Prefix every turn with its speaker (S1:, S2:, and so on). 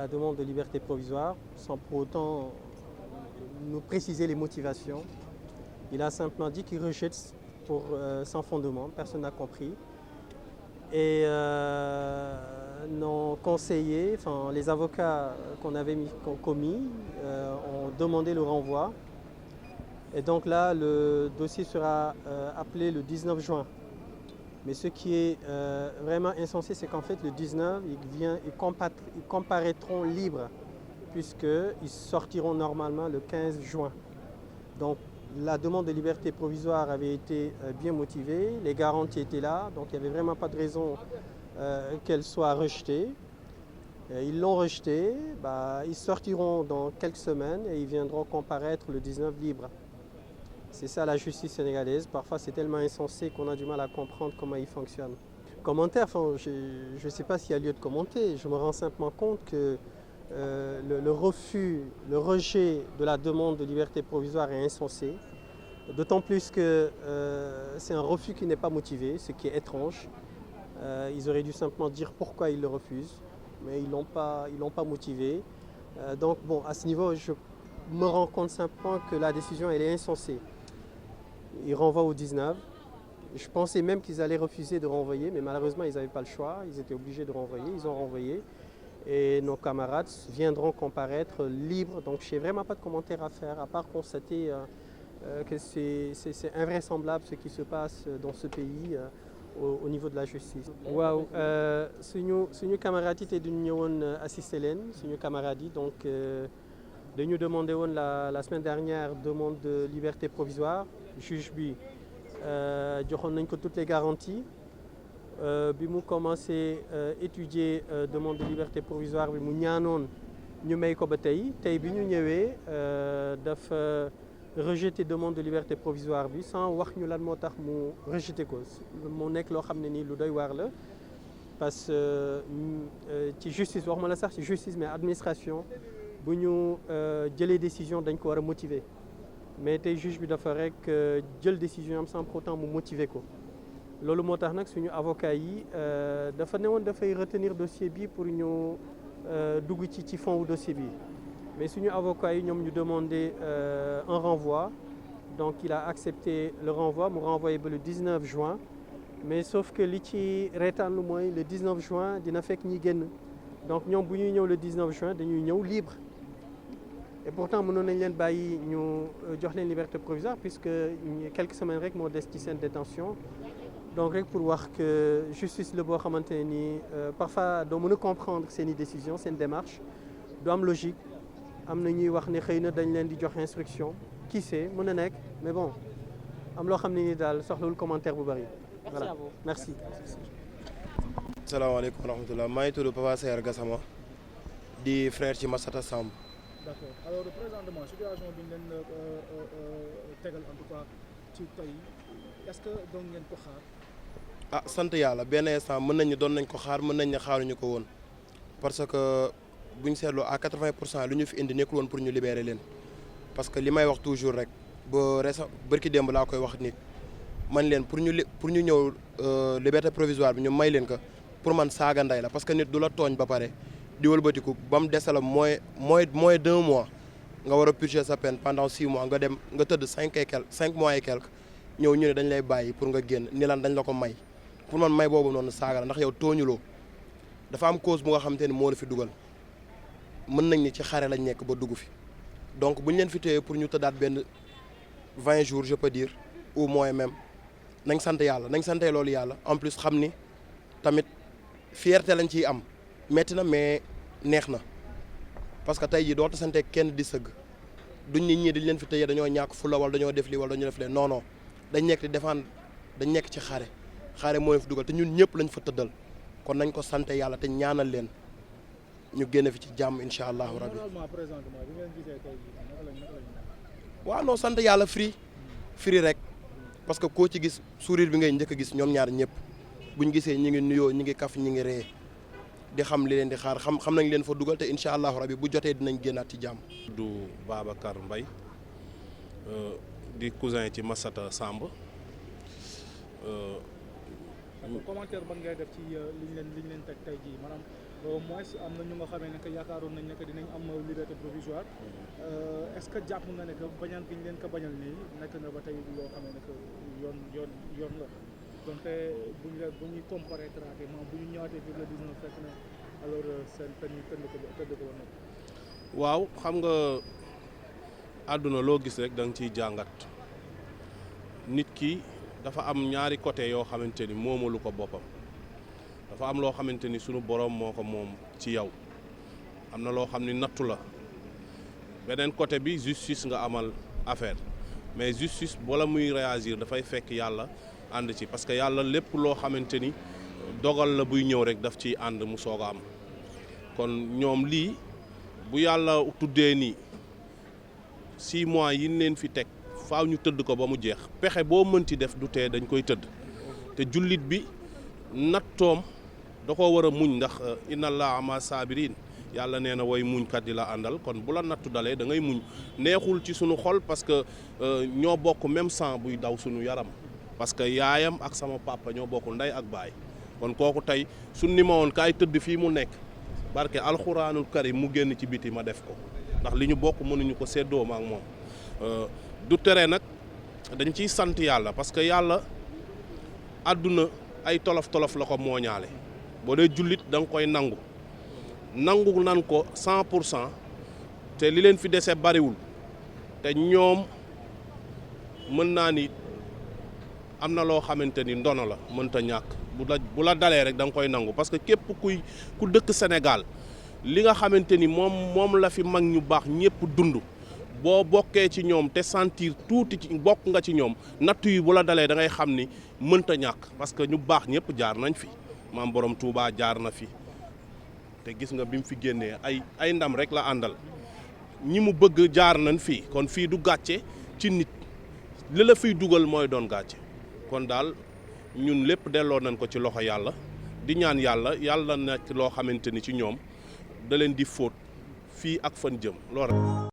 S1: la demande de liberté provisoire sans pour autant nous préciser les motivations. Il a simplement dit qu'il rejette sans fondement, personne n'a compris. Et nos conseillers, enfin les avocats qu'on commis, ont demandé le renvoi. Et donc là, le dossier sera appelé le 19 juin. Mais ce qui est vraiment insensé, c'est qu'en fait, le 19, ils comparaîtront libres, puisqu'ils sortiront normalement le 15 juin. Donc, la demande de liberté provisoire avait été bien motivée, les garanties étaient là, donc il n'y avait vraiment pas de raison qu'elle soit rejetée. Ils l'ont rejetée, ils sortiront dans quelques semaines et ils viendront comparaître le 19 libre. C'est ça la justice sénégalaise. Parfois c'est tellement insensé qu'on a du mal à comprendre comment il fonctionne. Commentaire, je ne sais pas s'il y a lieu de commenter. Je me rends simplement compte que le rejet de la demande de liberté provisoire est insensé. D'autant plus que c'est un refus qui n'est pas motivé, ce qui est étrange. Ils auraient dû simplement dire pourquoi ils le refusent, mais ils l'ont pas motivé. Donc bon, à ce niveau, je me rends compte simplement que la décision elle est insensée. Ils renvoient au 19. Je pensais même qu'ils allaient refuser de renvoyer, mais malheureusement, ils n'avaient pas le choix. Ils étaient obligés de renvoyer. Ils ont renvoyé. Et nos camarades viendront comparaître libres. Donc, je n'ai vraiment pas de commentaire à faire, à part constater que c'est invraisemblable ce qui se passe dans ce pays au niveau de la justice. waaw suñu camarades yi te duñu ñëwoon assister leen suñu camarades yi donc dañu demandé woon la semaine dernière demande de liberté provisoire juge bi joxoon nañ ko toutes les garanties bi mu commencé étudier demande de liberté provisoire bi mu ñaanoon ñu may ko ba tey bi ñu ñëwee dafa rejeté demande de liberté provisoire bi sans wax ñu lan moo tax mu rejeté ko mu nekk loo xam ne nii lu doy waar la parce que ci justice waxuma la sax ci justice mais administration bu ñu jëlee décision dañ ko war a motiver mais tey juge bi dafa rek jël décision am sans pour autant mu motiver ko loolu moo tax nag suñu avocat yi dafa newoon dafay retenir dossier bi pour ñu dugg ci fond wu dossier bi mais suñu avocat yi ñoom ñu demandé un renvoi donc il a accepté le renvoi mu renvoyé ba le 19 juin mais sauf que li ci reetaan lu mooy le 19 juin dina fekk ñi génn donc ñoom bu ñuy ñëw le 19 juin dañuy ñëw libre et pourtant mënoon nañ leen bàyyi ñu jox leen liberté provisoire puisque quelques semaines rek moo des ci seen détention donc rek pour wax que justice la boo xamante ne nii parfois doo mën a comprendre seen i décision seen démarche du am logique am na ñuy wax ne xëy na dañ leen di jox instruction qui sait mën na nekk mais bon am loo xam ne ni daal soxlawul commentaire bu bari. Voilà merci.
S2: salaamaaleykum wa rahmatulah maa ngi tudd Papa Sayer Gassama di frère ci Massata Samb.
S3: D'accord alors présentement situation bi ñu leen tegal en tout cas ci tey est-ce que doon ngeen ko xaar.
S2: Sant yàlla benn instant mën nañu doon nañ ko xaar mën nañ ne xaaruñu ko woon parce que bu ñu seetloo à 80% lu ñu fi indi nekkul woon pour ñu libérer leen parce que li may wax toujours rek ba bërki démb laa koy wax nit man leen pour ñu ñëw liberté provisoire bi ñu may leen ko pour man saaga ndey la parce que nit du la tooñ ba pare di wëlbatiku ba mu dese la moins d'1 mois nga war a purger sa peine pendant 6 mois nga dem nga tëdd 5 mois et quelques ñëw ñu ne dañ lay bàyyi pour nga génn ni lan dañ la ko may pour man may boobu noonu saaga la ndax yow tooñuloo dafa am cause bu nga xamante ni moo la fi dugal mën nañ ni ci xare lañ nekk ba dugg fi donc bu ñu leen fi téye pour ñu tëddaat benn 20 jours je peux dire ou moins même nañ sant yàlla nañ sante loolu yàlla en plus xam ni tamit fierté lañ ciy am metti na mais neex na parce que tey jii doo tasante kenn di sëgg duñ nit ñi dañ leen fi téye dañoo ñàkk fulla wala dañoo def lii wala dañoo def lee non non dañ nekk di défendre dañ nekk ci xare moo leen fi dugal te ñun ñëpp lañ fa tëddal kon nañ ko sante yàlla te ñaanal leen ñu génn fi ci jàmm incha allahu rabbi. waaw non sant yàlla firi rek parce que koo ci gis sourire bi ngay njëkk a gis ñoom ñaar ñëpp buñ gisee ñi ngi nuyoo ñi ngi kaf ñi ngi ree di xam li leen di xaar xam nañ leen fa dugal te incha allahu rabbi bu jotee dinañ génnaat ci jàmm.
S4: du Babacar Mbaye di cousin ci Massata Samb.
S3: commentaire ban ngay def ci liñ leen teg tey jii maanaam au moins am na ñu nga xamee ne que yaakaaroon nañ ne que dinañ am liberté provisoire est-ce que jàpp nga ne que bañal gi ñu leen ko bañal nii nekk na ba tey loo xamee ne que yoon la donte bu ñuy comparaître bu ñu ñëwaatee fii le 19 fekk na alors seen peine ñu tëdd ko woon.
S4: waaw xam nga àdduna loo gis rek da nga ciy jàngat nit ki dafa am ñaari côté yoo xamante ni moomalu ko boppam dafa am loo xamante ni sunu borom moo ko moom ci yow am na loo xam ni nattu la beneen côté bi justice nga amal affaire mais justice wala muy réagir dafay fekk yàlla ànd ci parce que yàlla lépp loo xamante ni dogal la buy ñëw rek daf ciy ànd mu soog a am kon ñoom lii bu yàlla tuddee nii 6 mois yi leen fi teg faaw ñu tëdd ko ba mu jeex pexe boo mënti def du tee dañ koy tëdd te jullit bi nattoom da ko war a muñ ndax inna allaha ma sabirin yàlla nee na way muñkat yi la àndal kon bu la nattu dalee da ngay muñ neexul ci sunu xol parce que ñoo bokk même sang buy daw sunu yaram parce que yaayam ak sama papa ñoo bokk ndey ak baay kon kooku tey su ni ma woon kaay tëdd fii mu nekk barke alxuraanul karim mu génn ci biti ma def ko ndax li ñu bokk mënuñu ko séddoo ma ak moom du tere nag dañ ciy sant yàlla parce que yàlla àdduna ay tolof-tolof la ko mooñaale boo dee jullit da nga koy nangu nan ko 100% te li leen fi dese bariwul te ñoom mën naa ni am na loo xamante ni ndono la mënta ñàkk bu la dalee rek da nga koy nangu parce que képp ku dëkk Sénégal li nga xamante ni moom la fi mag ñu baax ñëpp dund boo bokkee ci ñoom te sentir tuuti ci bokk nga ci ñoom nattu yi bu la dalee da ngay xam ni mënta ñàkk parce que ñu baax ñëpp jaar nañ fi maam borom Touba jaar na fi te gis nga bi mu fi génnee ay ndam rek la àndal ñi mu bëgg jaar nañ fii kon fii du gàcce ci nit li la fiy dugal mooy doon gàcce kon daal ñun lépp delloo nañ ko ci loxo yàlla di ñaan yàlla nekk loo xamante ni ci ñoom da leen di fóot fii ak fan jëm loolu